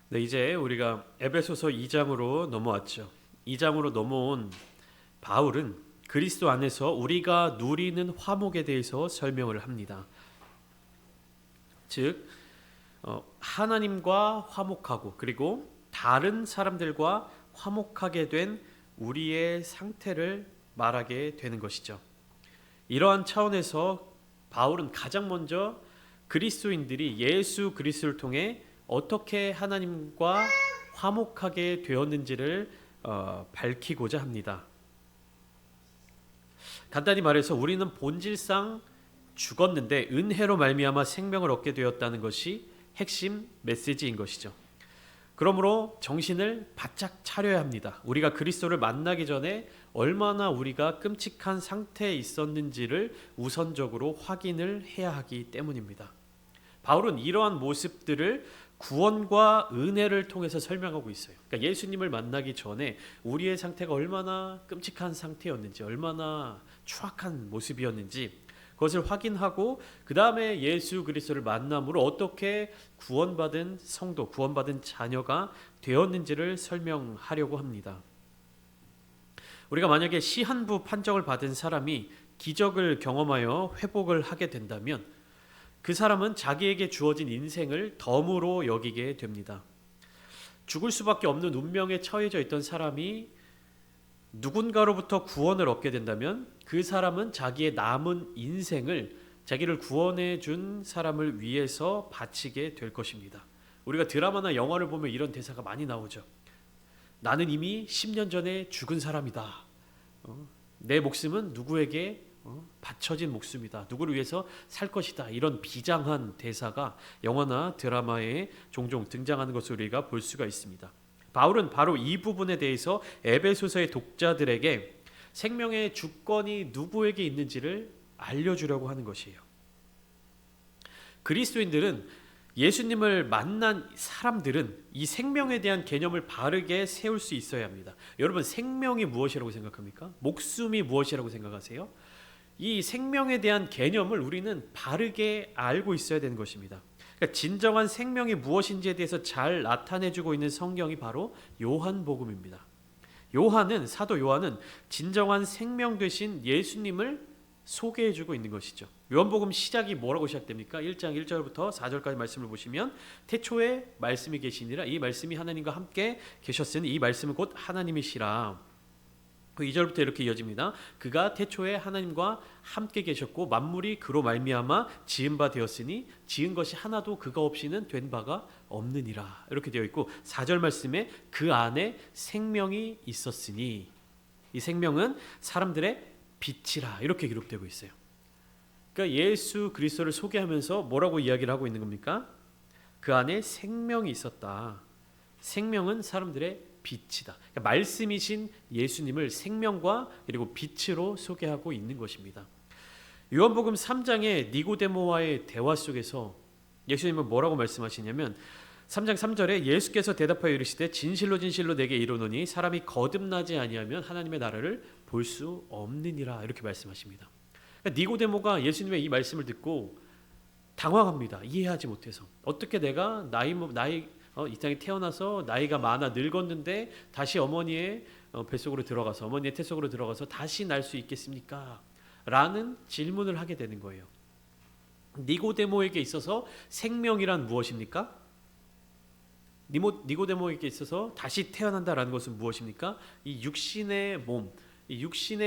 네, 이제 우리가 에베소서 2장으로 넘어왔죠. 2장으로 넘어온 바울은 그리스도 안에서 우리가 누리는 화목에 대해서 설명을 합니다. 즉 하나님과 화목하고 그리고 다른 사람들과 화목하게 된 우리의 상태를 말하게 되는 것이죠. 이러한 차원에서 바울은 가장 먼저 그리스도인들이 예수 그리스도를 통해 어떻게 하나님과 화목하게 되었는지를 밝히고자 합니다. 간단히 말해서 우리는 본질상 죽었는데 은혜로 말미암아 생명을 얻게 되었다는 것이 핵심 메시지인 것이죠. 그러므로 정신을 바짝 차려야 합니다. 우리가 그리스도를 만나기 전에 얼마나 우리가 끔찍한 상태에 있었는지를 우선적으로 확인을 해야 하기 때문입니다. 바울은 이러한 모습들을 구원과 은혜를 통해서 설명하고 있어요. 그러니까 예수님을 만나기 전에 우리의 상태가 얼마나 끔찍한 상태였는지, 얼마나 추악한 모습이었는지 그것을 확인하고 그 다음에 예수 그리스도를 만남으로 어떻게 구원받은 성도, 구원받은 자녀가 되었는지를 설명하려고 합니다. 우리가 만약에 시한부 판정을 받은 사람이 기적을 경험하여 회복을 하게 된다면 그 사람은 자기에게 주어진 인생을 덤으로 여기게 됩니다. 죽을 수밖에 없는 운명에 처해져 있던 사람이 누군가로부터 구원을 얻게 된다면 그 사람은 자기의 남은 인생을 자기를 구원해 준 사람을 위해서 바치게 될 것입니다. 우리가 드라마나 영화를 보면 이런 대사가 많이 나오죠. 나는 이미 10년 전에 죽은 사람이다. 내 목숨은 누구에게 바쳐진 목숨이다. 누구를 위해서 살 것이다. 이런 비장한 대사가 영화나 드라마에 종종 등장하는 것을 우리가 볼 수가 있습니다. 바울은 바로 이 부분에 대해서 에베소서의 독자들에게 생명의 주권이 누구에게 있는지를 알려주려고 하는 것이에요. 그리스도인들은 예수님을 만난 사람들은 이 생명에 대한 개념을 바르게 세울 수 있어야 합니다. 여러분, 생명이 무엇이라고 생각합니까? 목숨이 무엇이라고 생각하세요? 이 생명에 대한 개념을 우리는 바르게 알고 있어야 되는 것입니다. 그러니까 진정한 생명이 무엇인지에 대해서 잘 나타내주고 있는 성경이 바로 요한복음입니다. 사도 요한은 진정한 생명 되신 예수님을 소개해주고 있는 것이죠. 요한복음 시작이 뭐라고 시작됩니까? 1장 1절부터 4절까지 말씀을 보시면 태초에 말씀이 계시니라 이 말씀이 하나님과 함께 계셨으니 이 말씀은 곧 하나님이시라. 2절부터 이렇게 이어집니다. 그가 태초에 하나님과 함께 계셨고 만물이 그로 말미암아 지은 바 되었으니 지은 것이 하나도 그가 없이는 된 바가 없느니라. 이렇게 되어 있고 4절 말씀에 그 안에 생명이 있었으니 이 생명은 사람들의 빛이라 이렇게 기록되고 있어요. 그러니까 예수 그리스도를 소개하면서 뭐라고 이야기를 하고 있는 겁니까? 그 안에 생명이 있었다. 생명은 사람들의 빛이다. 그러니까 말씀이신 예수님을 생명과 그리고 빛으로 소개하고 있는 것입니다. 요한복음 3장의 니고데모와의 대화 속에서 예수님은 뭐라고 말씀하시냐면 3장 3절에 예수께서 대답하여 이르시되 진실로 진실로 내게 이르노니 사람이 거듭나지 아니하면 하나님의 나라를 볼 수 없느니라 이렇게 말씀하십니다. 그러니까 니고데모가 예수님의 이 말씀을 듣고 당황합니다. 이해하지 못해서 어떻게 내가 이 땅에 태어나서 나이가 많아 늙었는데 다시 어머니의 뱃속으로 들어가서 어머니의 태속으로 들어가서 다시 날 수 있겠습니까? 라는 질문을 하게 되는 거예요. 니고데모에게 있어서 생명이란 무엇입니까? 니고데모에게 있어서 다시 태어난다라는 것은 무엇입니까? 이 육신의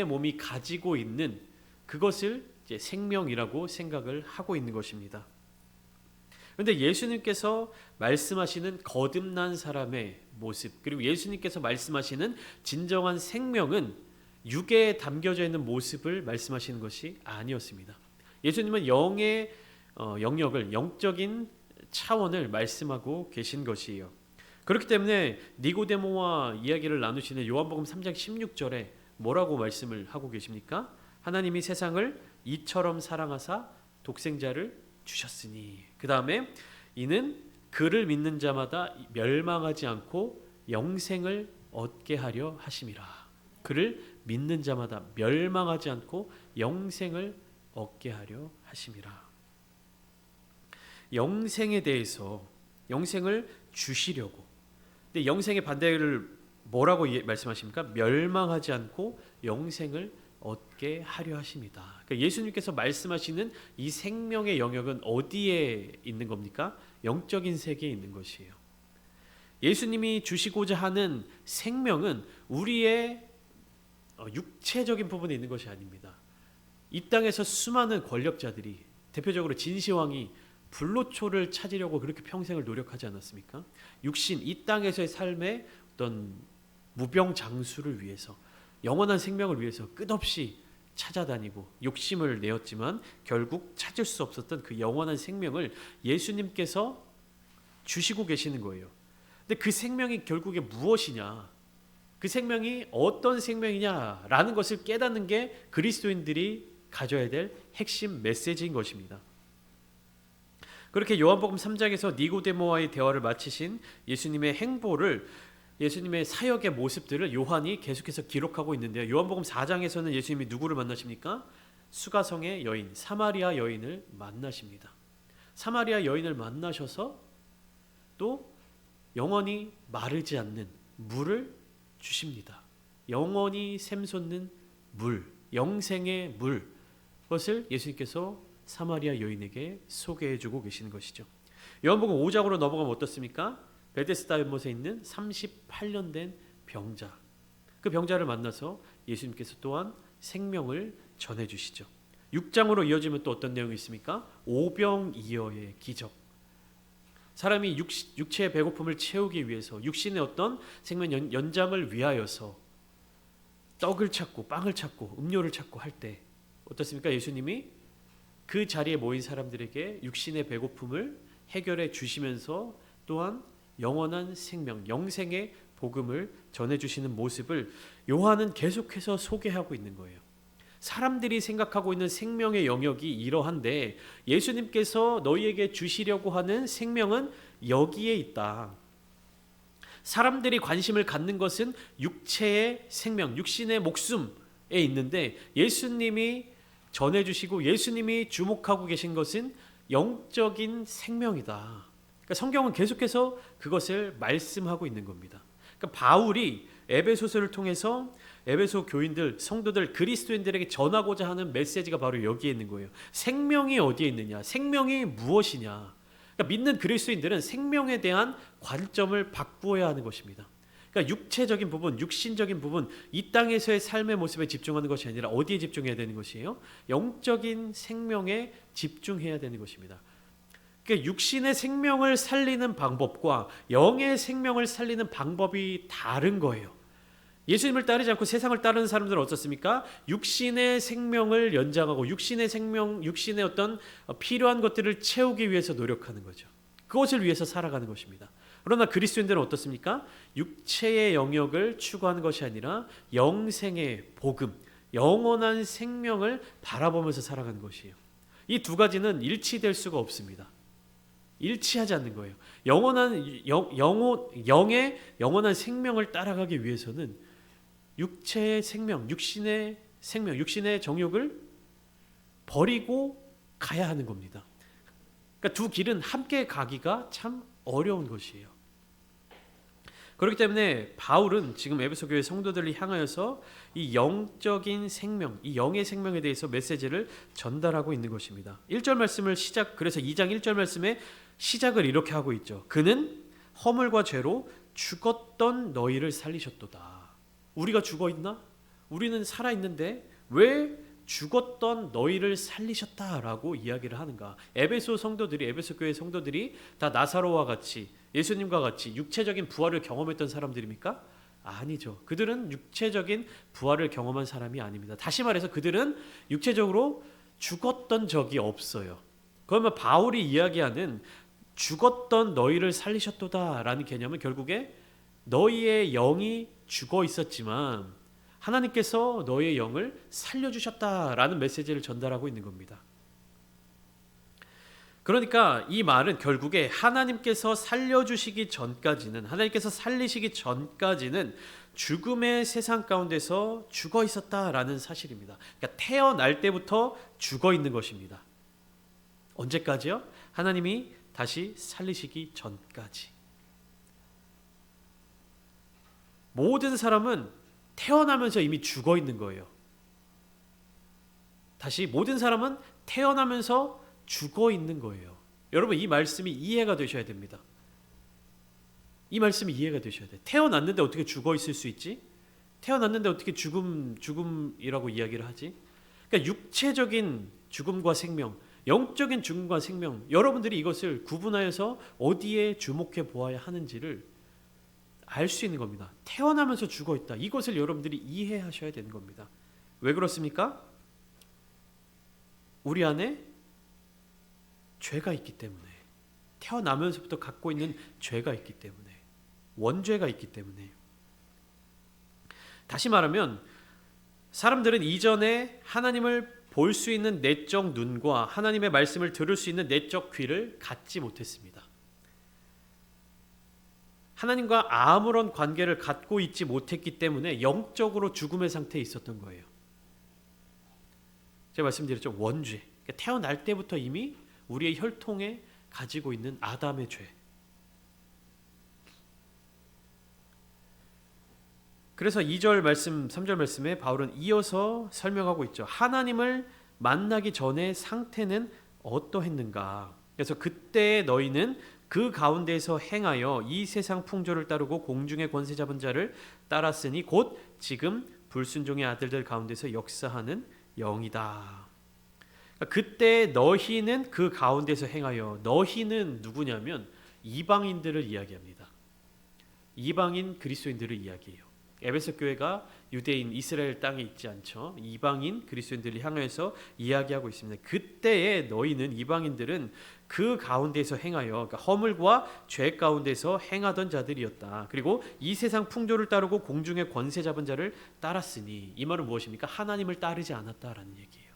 몸이 가지고 있는 그것을 이제 생명이라고 생각을 하고 있는 것입니다. 그런데 예수님께서 말씀하시는 거듭난 사람의 모습 그리고 예수님께서 말씀하시는 진정한 생명은 육에 담겨져 있는 모습을 말씀하시는 것이 아니었습니다. 예수님은 영의 영역을 영적인 차원을 말씀하고 계신 것이에요. 그렇기 때문에 니고데모와 이야기를 나누시는 요한복음 3장 16절에 뭐라고 말씀을 하고 계십니까? 하나님이 세상을 이처럼 사랑하사 독생자를 주셨으니 그 다음에 이는 그를 믿는 자마다 멸망하지 않고 영생을 얻게 하려 하심이라. 그를 믿는 자마다 멸망하지 않고 영생을 얻게 하려 하심이라. 영생에 대해서 영생을 주시려고 근데 영생의 반대를 뭐라고 말씀하십니까? 멸망하지 않고 영생을 얻게 하려 하십니다. 그러니까 예수님께서 말씀하시는 이 생명의 영역은 어디에 있는 겁니까? 영적인 세계에 있는 것이에요. 예수님이 주시고자 하는 생명은 우리의 육체적인 부분에 있는 것이 아닙니다. 이 땅에서 수많은 권력자들이, 대표적으로 진시황이 불로초를 찾으려고 그렇게 평생을 노력하지 않았습니까? 육신, 이 땅에서의 삶의 어떤 무병장수를 위해서, 영원한 생명을 위해서 끝없이 찾아다니고 욕심을 내었지만 결국 찾을 수 없었던 그 영원한 생명을 예수님께서 주시고 계시는 거예요. 근데 그 생명이 결국에 무엇이냐, 그 생명이 어떤 생명이냐라는 것을 깨닫는 게 그리스도인들이 가져야 될 핵심 메시지인 것입니다. 그렇게 요한복음 3장에서 니고데모와의 대화를 마치신 예수님의 행보를, 예수님의 사역의 모습들을 요한이 계속해서 기록하고 있는데요. 요한복음 4장에서는 예수님이 누구를 만나십니까? 수가성의 여인, 사마리아 여인을 만나십니다. 사마리아 여인을 만나셔서 또 영원히 마르지 않는 물을 주십니다. 영원히 샘솟는 물, 영생의 물, 그것을 예수님께서 사마리아 여인에게 소개해주고 계시는 것이죠. 요한복음 5장으로 넘어가면 어떻습니까? 베데스다 연못에 있는 38년 된 병자, 그 병자를 만나서 예수님께서 또한 생명을 전해주시죠. 6장으로 이어지면 또 어떤 내용이 있습니까? 오병이어의 기적. 사람이 육체의 배고픔을 채우기 위해서, 육신의 어떤 생명 연장을 위하여서 떡을 찾고 빵을 찾고 음료를 찾고 할 때 어떻습니까? 예수님이 그 자리에 모인 사람들에게 육신의 배고픔을 해결해 주시면서 또한 영원한 생명, 영생의 복음을 전해주시는 모습을 요한은 계속해서 소개하고 있는 거예요. 사람들이 생각하고 있는 생명의 영역이 이러한데 예수님께서 너희에게 주시려고 하는 생명은 여기에 있다. 사람들이 관심을 갖는 것은 육체의 생명, 육신의 목숨에 있는데 예수님이 전해주시고 예수님이 주목하고 계신 것은 영적인 생명이다. 그러니까 성경은 계속해서 그것을 말씀하고 있는 겁니다. 그러니까 바울이 에베소서를 통해서 에베소 교인들, 성도들, 그리스도인들에게 전하고자 하는 메시지가 바로 여기에 있는 거예요. 생명이 어디에 있느냐? 생명이 무엇이냐? 그러니까 믿는 그리스도인들은 생명에 대한 관점을 바꾸어야 하는 것입니다. 그러니까 육체적인 부분, 육신적인 부분, 이 땅에서의 삶의 모습에 집중하는 것이 아니라 어디에 집중해야 되는 것이에요? 영적인 생명에 집중해야 되는 것입니다. 그러니까 육신의 생명을 살리는 방법과 영의 생명을 살리는 방법이 다른 거예요. 예수님을 따르지 않고 세상을 따르는 사람들은 어떻습니까? 육신의 생명을 연장하고 육신의 생명, 육신의 어떤 필요한 것들을 채우기 위해서 노력하는 거죠. 그것을 위해서 살아가는 것입니다. 그러나 그리스도인들은 어떻습니까? 육체의 영역을 추구하는 것이 아니라 영생의 복음, 영원한 생명을 바라보면서 살아가는 것이에요. 이 두 가지는 일치될 수가 없습니다. 일치하지 않는 거예요. 영의 영원한 생명을 따라가기 위해서는 육체의 생명, 육신의 생명, 육신의 정욕을 버리고 가야 하는 겁니다. 그러니까 두 길은 함께 가기가 참 어려운 것이에요. 그렇기 때문에 바울은 지금 에베소 교회 성도들을 향하여서 이 영적인 생명, 이 영의 생명에 대해서 메시지를 전달하고 있는 것입니다. 1절 말씀을 그래서 2장 1절 말씀에 시작을 이렇게 하고 있죠. 그는 허물과 죄로 죽었던 너희를 살리셨도다. 우리가 죽어 있나? 우리는 살아 있는데 왜 죽었던 너희를 살리셨다라고 이야기를 하는가? 에베소 교회 성도들이 다 나사로와 같이, 예수님과 같이 육체적인 부활을 경험했던 사람들입니까? 아니죠. 그들은 육체적인 부활을 경험한 사람이 아닙니다. 다시 말해서 그들은 육체적으로 죽었던 적이 없어요. 그러면 바울이 이야기하는 죽었던 너희를 살리셨도다라는 개념은 결국에 너희의 영이 죽어 있었지만 하나님께서 너희의 영을 살려주셨다라는 메시지를 전달하고 있는 겁니다. 그러니까 이 말은 결국에 하나님께서 살려주시기 전까지는, 하나님께서 살리시기 전까지는 죽음의 세상 가운데서 죽어 있었다라는 사실입니다. 그러니까 태어날 때부터 죽어 있는 것입니다. 언제까지요? 하나님이 다시 살리시기 전까지. 모든 사람은 태어나면서 이미 죽어 있는 거예요. 다시 모든 사람은 태어나면서 죽어 있는 거예요. 여러분 이 말씀이 이해가 되셔야 됩니다. 이 말씀이 이해가 되셔야 돼요. 태어났는데 어떻게 죽어 있을 수 있지? 태어났는데 어떻게 죽음이라고 이야기를 하지? 그러니까 육체적인 죽음과 생명, 영적인 죽음과 생명, 여러분들이 이것을 구분하여서 어디에 주목해 보아야 하는지를 알 수 있는 겁니다. 태어나면서 죽어 있다. 이것을 여러분들이 이해하셔야 되는 겁니다. 왜 그렇습니까? 우리 안에 죄가 있기 때문에, 태어나면서부터 갖고 있는 죄가 있기 때문에, 원죄가 있기 때문에. 다시 말하면 사람들은 이전에 하나님을 볼 수 있는 내적 눈과 하나님의 말씀을 들을 수 있는 내적 귀를 갖지 못했습니다. 하나님과 아무런 관계를 갖고 있지 못했기 때문에 영적으로 죽음의 상태에 있었던 거예요. 제가 말씀드렸죠. 원죄. 태어날 때부터 이미 우리의 혈통에 가지고 있는 아담의 죄. 그래서 2절 말씀, 3절 말씀에 바울은 이어서 설명하고 있죠. 하나님을 만나기 전의 상태는 어떠했는가? 그래서 그때 너희는 그 가운데서 행하여 이 세상 풍조를 따르고 공중의 권세 잡은 자를 따랐으니 곧 지금 불순종의 아들들 가운데서 역사하는 영이다. 그때 너희는 그 가운데서 행하여, 너희는 누구냐면 이방인들을 이야기합니다. 이방인 그리스도인들을 이야기해요. 에베소 교회가 유대인 이스라엘 땅에 있지 않죠. 이방인 그리스도인들을 향해서 이야기하고 있습니다. 그때의 너희는 이방인들은 그 가운데서 행하여, 그러니까 허물과 죄 가운데서 행하던 자들이었다. 그리고 이 세상 풍조를 따르고 공중의 권세 잡은 자를 따랐으니, 이 말은 무엇입니까? 하나님을 따르지 않았다라는 얘기예요.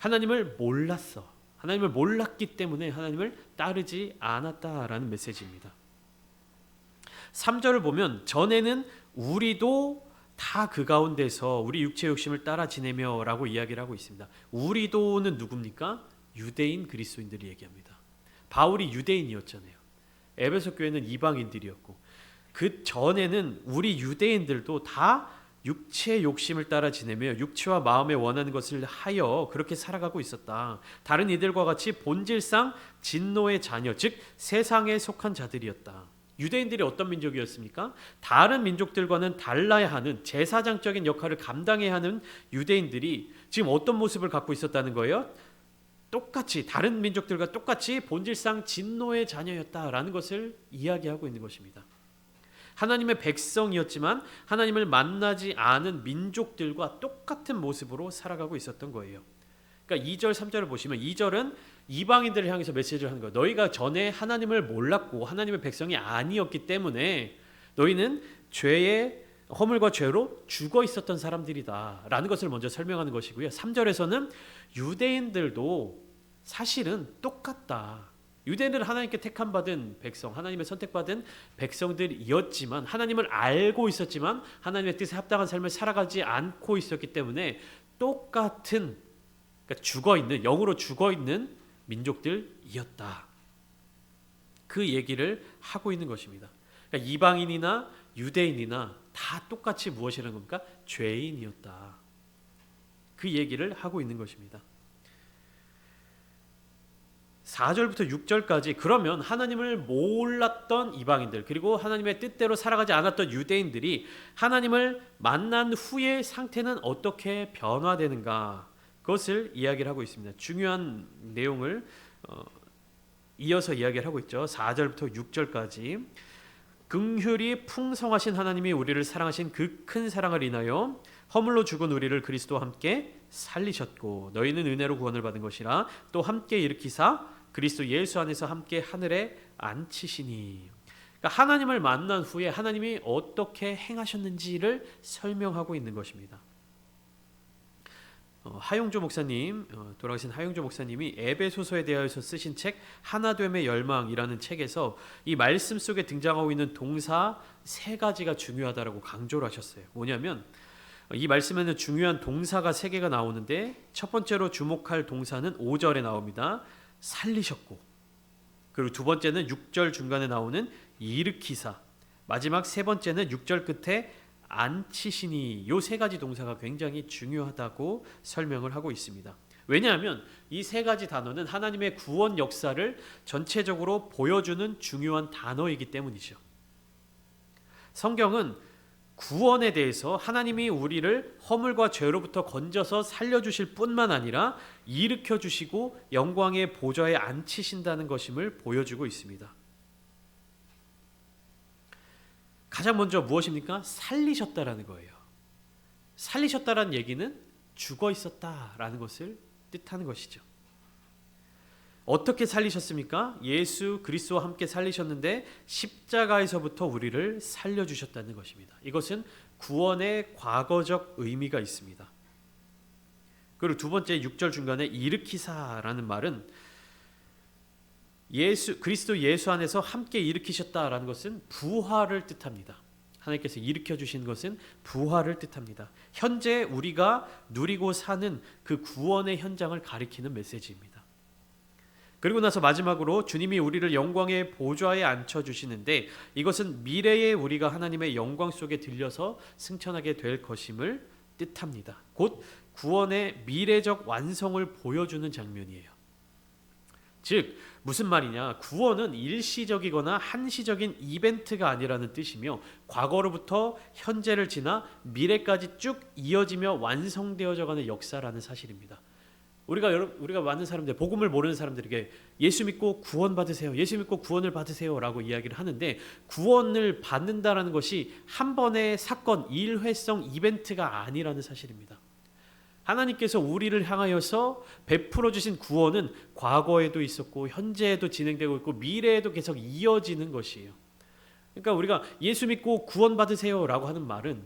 하나님을 몰랐어. 하나님을 몰랐기 때문에 하나님을 따르지 않았다라는 메시지입니다. 3절을 보면 전에는 우리도 다 그 가운데서 우리 육체 욕심을 따라 지내며 라고 이야기를 하고 있습니다. 우리도는 누굽니까? 유대인 그리스도인들이 얘기합니다. 바울이 유대인이었잖아요. 에베소 교회는 이방인들이었고, 그 전에는 우리 유대인들도 다 육체 욕심을 따라 지내며 육체와 마음에 원하는 것을 하여 그렇게 살아가고 있었다. 다른 이들과 같이 본질상 진노의 자녀, 즉 세상에 속한 자들이었다. 유대인들이 어떤 민족이었습니까? 다른 민족들과는 달라야 하는 제사장적인 역할을 감당해야 하는 유대인들이 지금 어떤 모습을 갖고 있었다는 거예요? 똑같이 다른 민족들과 똑같이 본질상 진노의 자녀였다라는 것을 이야기하고 있는 것입니다. 하나님의 백성이었지만 하나님을 만나지 않은 민족들과 똑같은 모습으로 살아가고 있었던 거예요. 그러니까 2절, 3절을 보시면 2절은 이방인들을 향해서 메시지를 하는 거예요. 너희가 전에 하나님을 몰랐고 하나님의 백성이 아니었기 때문에 너희는 죄의 허물과 죄로 죽어 있었던 사람들이다 라는 것을 먼저 설명하는 것이고요. 3절에서는 유대인들도 사실은 똑같다. 유대인들은 하나님께 택함받은 백성, 하나님의 선택받은 백성들이었지만 하나님을 알고 있었지만 하나님의 뜻에 합당한 삶을 살아가지 않고 있었기 때문에 똑같은, 그러니까 죽어있는, 영으로 죽어있는 민족들이었다. 그 얘기를 하고 있는 것입니다. 그러니까 이방인이나 유대인이나 다 똑같이 무엇이라는 겁니까? 죄인이었다. 그 얘기를 하고 있는 것입니다. 4절부터 6절까지 그러면 하나님을 몰랐던 이방인들, 그리고 하나님의 뜻대로 살아가지 않았던 유대인들이 하나님을 만난 후의 상태는 어떻게 변화되는가, 그것을 이야기를 하고 있습니다. 중요한 내용을 이어서 이야기를 하고 있죠. 4절부터 6절까지 긍휼이 풍성하신 하나님이 우리를 사랑하신 그 큰 사랑을 인하여 허물로 죽은 우리를 그리스도와 함께 살리셨고 너희는 은혜로 구원을 받은 것이라 또 함께 일으키사 그리스도 예수 안에서 함께 하늘에 앉히시니. 그러니까 하나님을 만난 후에 하나님이 어떻게 행하셨는지를 설명하고 있는 것입니다. 하용조 목사님, 돌아가신 하용조 목사님이 에베소서에 대하여서 쓰신 책 하나됨의 열망이라는 책에서 이 말씀 속에 등장하고 있는 동사 3가지가 중요하다라고 강조를 하셨어요. 뭐냐면 이 말씀에는 중요한 동사가 3개가 나오는데 첫 번째로 주목할 동사는 5절에 나옵니다. 살리셨고, 그리고 두 번째는 6절 중간에 나오는 일으키사, 마지막 세 번째는 6절 끝에 안치시니, 요 세 가지 동사가 굉장히 중요하다고 설명을 하고 있습니다. 왜냐하면 이 세 가지 단어는 하나님의 구원 역사를 전체적으로 보여주는 중요한 단어이기 때문이죠. 성경은 구원에 대해서 하나님이 우리를 허물과 죄로부터 건져서 살려주실 뿐만 아니라 일으켜 주시고 영광의 보좌에 앉히신다는 것임을 보여주고 있습니다. 가장 먼저 무엇입니까? 살리셨다라는 거예요. 살리셨다라는 얘기는 죽어 있었다라는 것을 뜻하는 것이죠. 어떻게 살리셨습니까? 예수 그리스도와 함께 살리셨는데 십자가에서부터 우리를 살려주셨다는 것입니다. 이것은 구원의 과거적 의미가 있습니다. 그리고 두 번째 6절 중간에 일으키사라는 말은 그리스도 예수 안에서 함께 일으키셨다라는 것은 부활을 뜻합니다. 하나님께서 일으켜 주신 것은 부활을 뜻합니다. 현재 우리가 누리고 사는 그 구원의 현장을 가리키는 메시지입니다. 그리고 나서 마지막으로 주님이 우리를 영광의 보좌에 앉혀주시는데 이것은 미래에 우리가 하나님의 영광 속에 들려서 승천하게 될 것임을 뜻합니다. 곧 구원의 미래적 완성을 보여주는 장면이에요. 즉 무슨 말이냐, 구원은 일시적이거나 한시적인 이벤트가 아니라는 뜻이며 과거로부터 현재를 지나 미래까지 쭉 이어지며 완성되어져 가는 역사라는 사실입니다. 우리가 많은 사람들, 복음을 모르는 사람들에게 예수 믿고 구원 받으세요, 예수 믿고 구원을 받으세요 라고 이야기를 하는데, 구원을 받는다라는 것이 한 번의 사건, 일회성 이벤트가 아니라는 사실입니다. 하나님께서 우리를 향하여서 베풀어 주신 구원은 과거에도 있었고 현재에도 진행되고 있고 미래에도 계속 이어지는 것이에요. 그러니까 우리가 예수 믿고 구원 받으세요 라고 하는 말은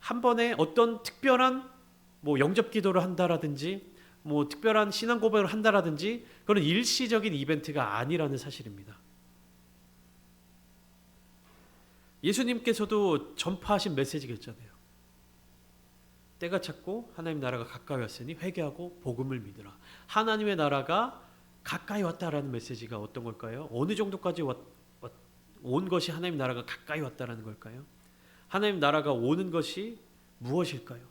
한 번에 어떤 특별한 영접 기도를 한다라든지 특별한 신앙 고백을 한다라든지 그런 일시적인 이벤트가 아니라는 사실입니다. 예수님께서도 전파하신 메시지겠잖아요. 때가 찼고 하나님 나라가 가까이 왔으니 회개하고 복음을 믿으라. 하나님의 나라가 가까이 왔다라는 메시지가 어떤 걸까요? 어느 정도까지 온 것이 하나님 나라가 가까이 왔다라는 걸까요? 하나님 나라가 오는 것이 무엇일까요?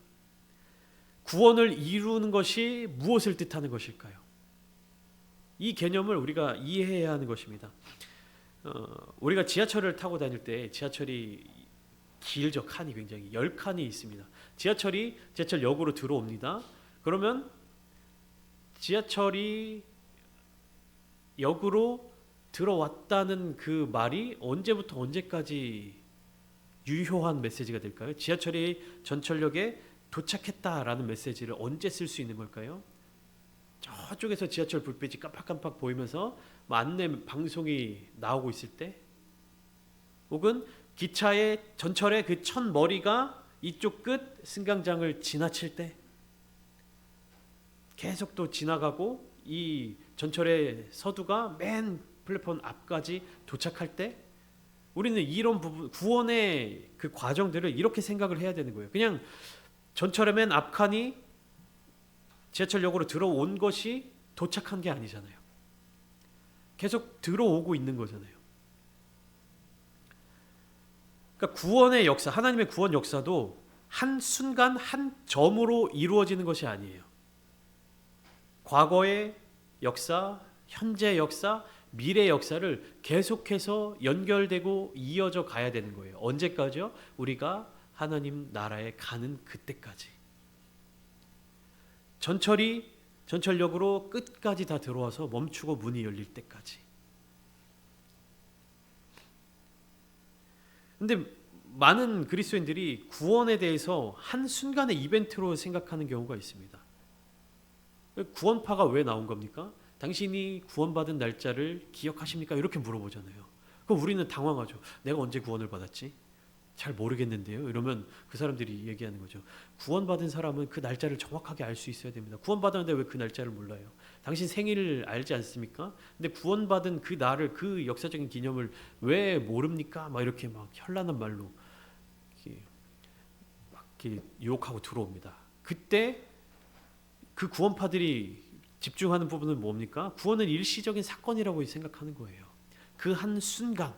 구원을 이루는 것이 무엇을 뜻하는 것일까요? 이 개념을 우리가 이해해야 하는 것입니다. 우리가 지하철을 타고 다닐 때 지하철이 길죠. 칸이 굉장히 10칸이 있습니다. 지하철역으로 들어옵니다. 그러면 지하철이 역으로 들어왔다는 그 말이 언제부터 언제까지 유효한 메시지가 될까요? 지하철이 전철역에 도착했다라는 메시지를 언제 쓸 수 있는 걸까요? 저쪽에서 지하철 불빛이 깜빡깜빡 보이면서 안내 방송이 나오고 있을 때, 혹은 기차의 전철의 그 첫 머리가 이쪽 끝 승강장을 지나칠 때, 계속 또 지나가고 이 전철의 서두가 맨 플랫폼 앞까지 도착할 때, 우리는 이런 부분, 구원의 그 과정들을 이렇게 생각을 해야 되는 거예요. 그냥 전철의 맨 앞칸이 지하철역으로 들어온 것이 도착한 게 아니잖아요. 계속 들어오고 있는 거잖아요. 그러니까 구원의 역사, 하나님의 구원 역사도 한 순간 한 점으로 이루어지는 것이 아니에요. 과거의 역사, 현재 역사, 미래 역사를 계속해서 연결되고 이어져 가야 되는 거예요. 언제까지요? 우리가 하나님 나라에 가는 그때까지. 전철역으로 끝까지 다 들어와서 멈추고 문이 열릴 때까지. 근데 많은 그리스도인들이 구원에 대해서 한순간의 이벤트로 생각하는 경우가 있습니다. 구원파가 왜 나온 겁니까? 당신이 구원받은 날짜를 기억하십니까? 이렇게 물어보잖아요. 그럼 우리는 당황하죠. 내가 언제 구원을 받았지? 잘 모르겠는데요. 이러면 그 사람들이 얘기하는 거죠. 구원받은 사람은 그 날짜를 정확하게 알 수 있어야 됩니다. 구원받았는데 왜 그 날짜를 몰라요? 당신 생일을 알지 않습니까? 근데 구원받은 그 날을, 그 역사적인 기념을 왜 모릅니까? 이렇게 현란한 말로 이렇게 유혹하고 들어옵니다. 그때 그 구원파들이 집중하는 부분은 뭡니까? 구원은 일시적인 사건이라고 생각하는 거예요. 그 한 순간,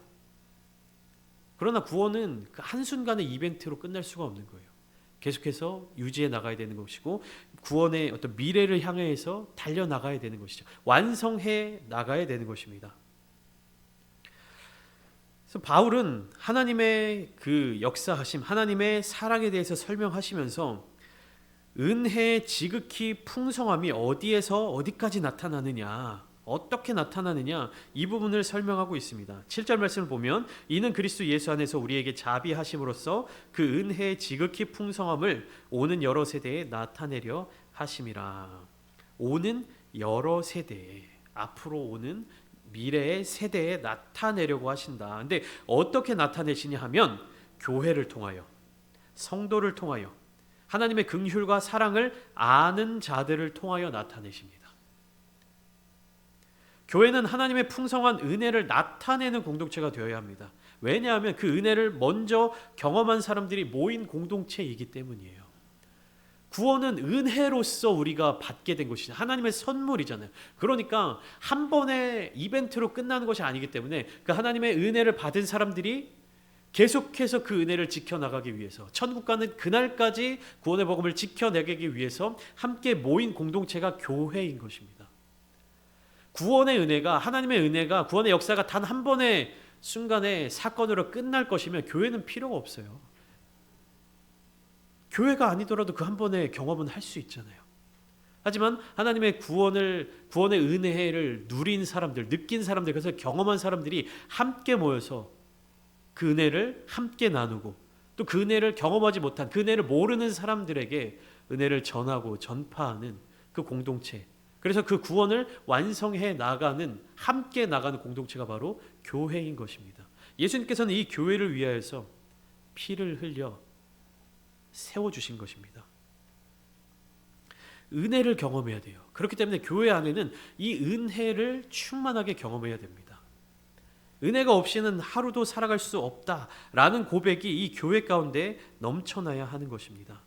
그러나 구원은 그 한순간의 이벤트로 끝날 수가 없는 거예요. 계속해서 유지해 나가야 되는 것이고 구원의 어떤 미래를 향해서 달려나가야 되는 것이죠. 완성해 나가야 되는 것입니다. 그래서 바울은 하나님의 그 역사하심, 하나님의 사랑에 대해서 설명하시면서 은혜의 지극히 풍성함이 어디에서 어디까지 나타나느냐, 어떻게 나타나느냐, 이 부분을 설명하고 있습니다. 7절 말씀을 보면 이는 그리스도 예수 안에서 우리에게 자비하심으로써 그 은혜의 지극히 풍성함을 오는 여러 세대에 나타내려 하심이라. 오는 여러 세대에, 앞으로 오는 미래의 세대에 나타내려고 하신다. 근데 어떻게 나타내시냐 하면 교회를 통하여, 성도를 통하여, 하나님의 긍휼과 사랑을 아는 자들을 통하여 나타내십니다. 교회는 하나님의 풍성한 은혜를 나타내는 공동체가 되어야 합니다. 왜냐하면 그 은혜를 먼저 경험한 사람들이 모인 공동체이기 때문이에요. 구원은 은혜로서 우리가 받게 된 것이죠. 하나님의 선물이잖아요. 그러니까 한 번의 이벤트로 끝나는 것이 아니기 때문에 그 하나님의 은혜를 받은 사람들이 계속해서 그 은혜를 지켜나가기 위해서, 천국 가는 그날까지 구원의 복음을 지켜내기 위해서 함께 모인 공동체가 교회인 것입니다. 구원의 은혜가, 하나님의 은혜가, 구원의 역사가 단 한 번의 순간에 사건으로 끝날 것이면 교회는 필요가 없어요. 교회가 아니더라도 그 한 번의 경험은 할 수 있잖아요. 하지만 하나님의 구원의 은혜를 누린 사람들, 느낀 사람들, 그래서 경험한 사람들이 함께 모여서 그 은혜를 함께 나누고 또 그 은혜를 경험하지 못한, 그 은혜를 모르는 사람들에게 은혜를 전하고 전파하는 그 공동체, 그래서 그 구원을 완성해 나가는, 함께 나가는 공동체가 바로 교회인 것입니다. 예수님께서는 이 교회를 위하여서 피를 흘려 세워주신 것입니다. 은혜를 경험해야 돼요. 그렇기 때문에 교회 안에는 이 은혜를 충만하게 경험해야 됩니다. 은혜가 없이는 하루도 살아갈 수 없다라는 고백이 이 교회 가운데 넘쳐나야 하는 것입니다.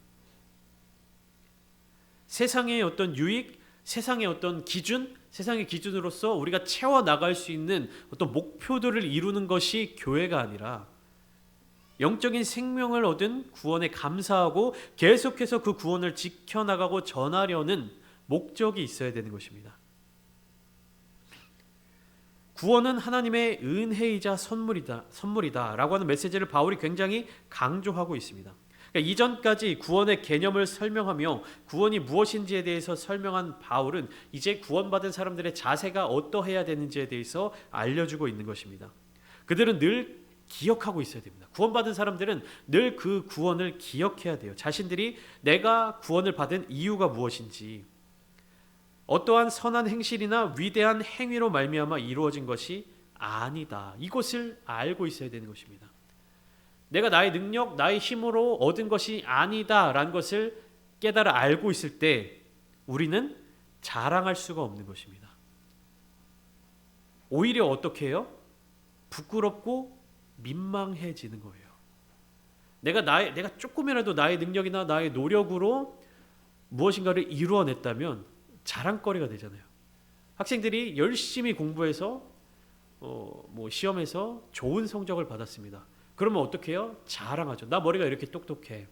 세상의 어떤 유익, 세상의 어떤 기준, 세상의 기준으로서 우리가 채워나갈 수 있는 어떤 목표들을 이루는 것이 교회가 아니라 영적인 생명을 얻은 구원에 감사하고 계속해서 그 구원을 지켜나가고 전하려는 목적이 있어야 되는 것입니다. 구원은 하나님의 은혜이자 선물이다 라고 하는 메시지를 바울이 굉장히 강조하고 있습니다. 그러니까 이전까지 구원의 개념을 설명하며 구원이 무엇인지에 대해서 설명한 바울은 이제 구원받은 사람들의 자세가 어떠해야 되는지에 대해서 알려주고 있는 것입니다. 그들은 늘 기억하고 있어야 됩니다. 구원받은 사람들은 늘 그 구원을 기억해야 돼요. 자신들이 내가 구원을 받은 이유가 무엇인지, 어떠한 선한 행실이나 위대한 행위로 말미암아 이루어진 것이 아니다, 이것을 알고 있어야 되는 것입니다. 내가 나의 능력, 나의 힘으로 얻은 것이 아니다라는 것을 깨달아 알고 있을 때 우리는 자랑할 수가 없는 것입니다. 오히려 어떻게 해요? 부끄럽고 민망해지는 거예요. 내가 조금이라도 나의 능력이나 나의 노력으로 무엇인가를 이루어냈다면 자랑거리가 되잖아요. 학생들이 열심히 공부해서 시험에서 좋은 성적을 받았습니다. 그러면 어떻게 해요? 자랑하죠. 나 머리가 이렇게 똑똑해.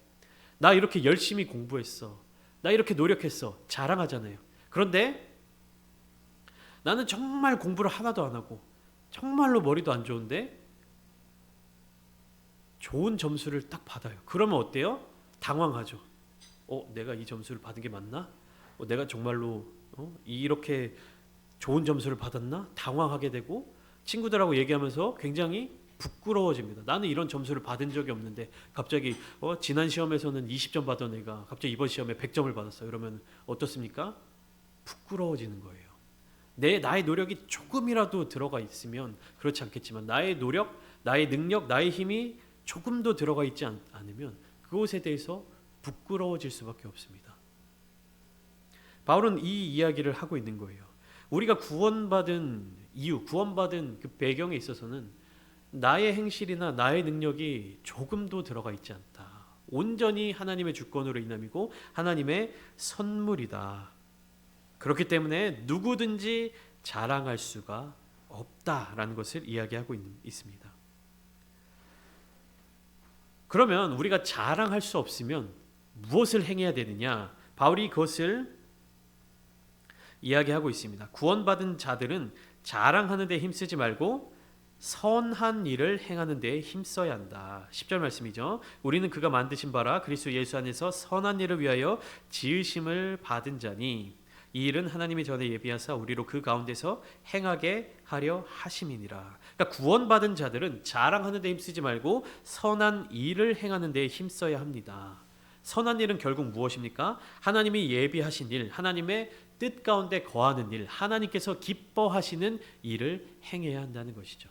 나 이렇게 열심히 공부했어. 나 이렇게 노력했어. 자랑하잖아요. 그런데 나는 정말 공부를 하나도 안 하고 정말로 머리도 안 좋은데 좋은 점수를 딱 받아요. 그러면 어때요? 당황하죠. 내가 이 점수를 받은 게 맞나? 내가 정말로 이렇게 좋은 점수를 받았나? 당황하게 되고 친구들하고 얘기하면서 굉장히 부끄러워집니다. 나는 이런 점수를 받은 적이 없는데 갑자기 지난 시험에서는 20점 받은 애가 갑자기 이번 시험에 100점을 받았어요. 그러면 어떻습니까? 부끄러워지는 거예요. 나의 노력이 조금이라도 들어가 있으면 그렇지 않겠지만 나의 노력, 나의 능력, 나의 힘이 조금도 들어가 있지 않으면 그것에 대해서 부끄러워질 수밖에 없습니다. 바울은 이 이야기를 하고 있는 거예요. 우리가 구원받은 이유, 구원받은 그 배경에 있어서는 나의 행실이나 나의 능력이 조금도 들어가 있지 않다. 온전히 하나님의 주권으로 인함이고 하나님의 선물이다. 그렇기 때문에 누구든지 자랑할 수가 없다라는 것을 이야기하고 있습니다. 그러면 우리가 자랑할 수 없으면 무엇을 행해야 되느냐? 바울이 그것을 이야기하고 있습니다. 구원받은 자들은 자랑하는 데 힘쓰지 말고 선한 일을 행하는 데 힘써야 한다. 10절 말씀이죠. 우리는 그가 만드신 바라 그리스도 예수 안에서 선한 일을 위하여 지으심을 받은 자니 이 일은 하나님이 전에 예비하사 우리로 그 가운데서 행하게 하려 하심이니라. 그러니까 구원받은 자들은 자랑하는 데 힘쓰지 말고 선한 일을 행하는 데 힘써야 합니다. 선한 일은 결국 무엇입니까? 하나님이 예비하신 일, 하나님의 뜻 가운데 거하는 일, 하나님께서 기뻐하시는 일을 행해야 한다는 것이죠.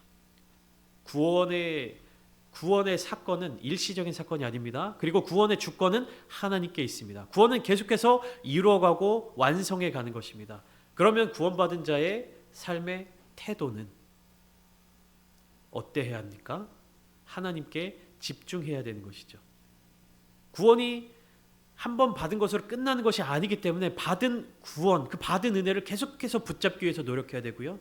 구원의 사건은 일시적인 사건이 아닙니다. 그리고 구원의 주권은 하나님께 있습니다. 구원은 계속해서 이루어가고 완성해 가는 것입니다. 그러면 구원받은 자의 삶의 태도는 어때야 합니까? 하나님께 집중해야 되는 것이죠. 구원이 한 번 받은 것으로 끝나는 것이 아니기 때문에 받은 구원, 그 받은 은혜를 계속해서 붙잡기 위해서 노력해야 되고요.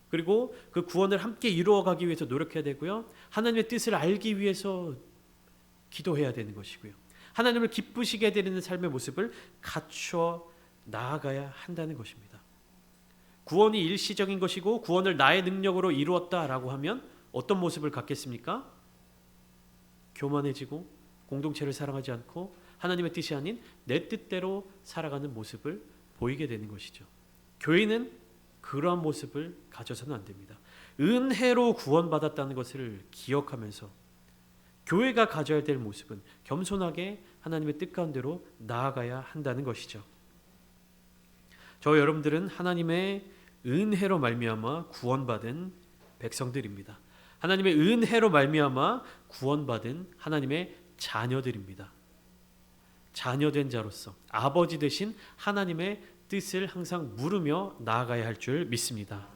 그리고 그 구원을 함께 이루어가기 위해서 노력해야 되고요. 하나님의 뜻을 알기 위해서 기도해야 되는 것이고요. 하나님을 기쁘시게 해드리는 삶의 모습을 갖추어 나아가야 한다는 것입니다. 구원이 일시적인 것이고 구원을 나의 능력으로 이루었다라고 하면 어떤 모습을 갖겠습니까? 교만해지고 공동체를 사랑하지 않고 하나님의 뜻이 아닌 내 뜻대로 살아가는 모습을 보이게 되는 것이죠. 교회는 그러한 모습을 가져서는 안 됩니다. 은혜로 구원받았다는 것을 기억하면서 교회가 가져야 될 모습은 겸손하게 하나님의 뜻 가운데로 나아가야 한다는 것이죠. 저 여러분들은 하나님의 은혜로 말미암아 구원받은 백성들입니다. 하나님의 은혜로 말미암아 구원받은 하나님의 자녀들입니다. 자녀된 자로서 아버지 되신 하나님의 뜻을 항상 물으며 나아가야 할 줄 믿습니다.